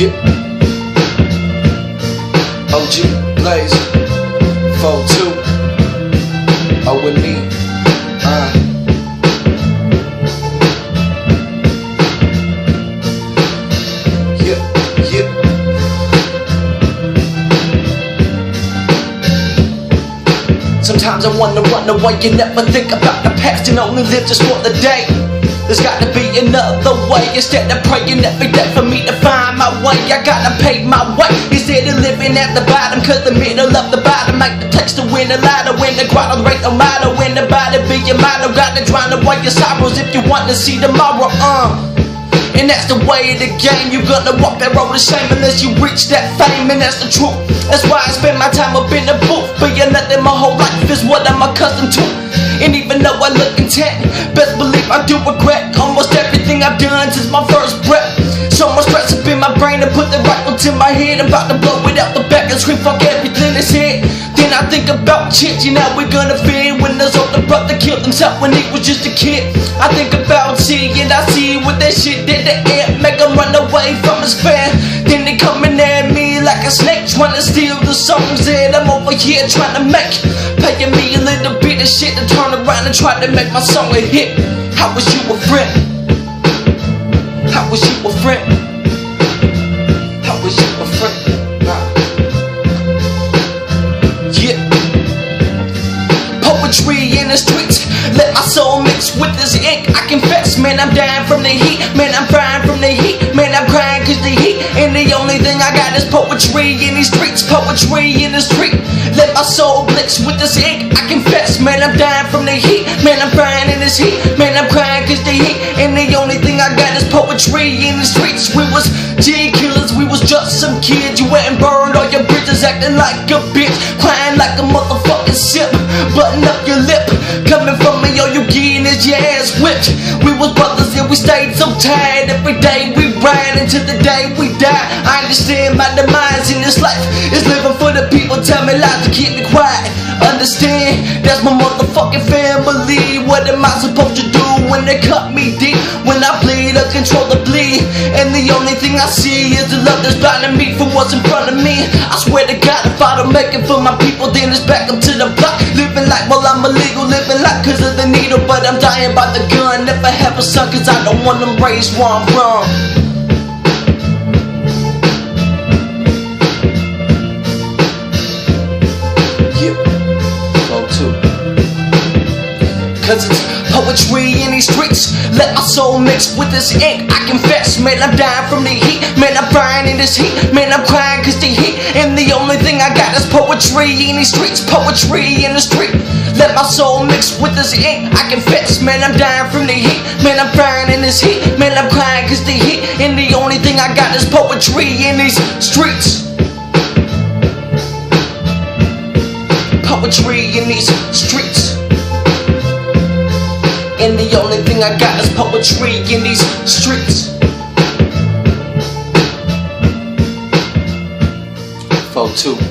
Yeah. OG Blaze 4-2 OG Ne. Sometimes I wonder why you never think about the past and only live just for the day. There's gotta be another way. Instead of praying every day for me to find my way, I gotta pay my way. Instead of living at the bottom, cause the middle of the bottom make the text to win a ladder. When the grotto rate no matter, when the body be your motto. Gotta drown away your sorrows if you want to see tomorrow. And that's the way of the game. You gonna walk that road of shame unless you reach that fame, and that's the truth. That's why I spend my time up in the booth. Being nothing my whole life is what I'm accustomed to. And even though I look intent, best believe I do regret almost everything I've done since my first breath. So much stress up in my brain to put the rifle to my head. I'm about to blow it out the back and scream fuck everything that's here. Then I think about changing how we're gonna feel when this older brother killed himself when he was just a kid. I think about C and I see what that shit did to it, make him run away from his fan. Then they coming at me like a snake, trying to steal the songs that I'm over here trying to make. Paying me a little bit of shit to turn around and try to make my song a hit. How was you a friend? How was you a friend? How was you a friend? Yeah. Poetry in the streets, let my soul mix with this ink. I confess, man, I'm dying from the heat. Man, I'm crying from the heat. Man, I'm crying cause the heat. And the only thing I got is poetry in these streets. Poetry in the street, let my soul mix with this ink. I confess, man, I'm dying from the heat. Man, I'm crying in this heat. Man, I'm crying cause the heat. And the only thing I got is poetry in the streets. We was G killers, we was just some kids. You went and burned all your bridges, acting like a bitch, crying like a motherfucking sip. Button up your lip, coming from me, all you getting is your ass whipped. We was brothers and we stayed so tired. Every day we ride until the day we die. I understand my demise in this life is living for the people. Tell me lies to keep me quiet. Understand, that's my motherfucking family. What am I supposed to do when they cut me deep? When I bleed, I control the bleed. And the only thing I see is the love that's blinding me from what's in front of me. I swear to God, if I don't make it for my people, then it's back up to the block. Living like, well, I'm illegal, living like cause of the needle. But I'm dying by the gun, never have a son cause I don't want them raised where I'm from. Cause it's poetry in these streets, let my soul mix with this ink. I confess, man, I'm dying from the heat. Man, I'm crying in this heat. Man, I'm crying cause the heat. And the only thing I got is poetry in these streets. Poetry in the street, let my soul mix with this ink. I confess, man, I'm dying from the heat. Man, I'm crying in this heat. Man, I'm crying cause the heat. And the only thing I got is poetry in these streets. Poetry in these streets. And the only thing I got is poetry in these streets. 4-2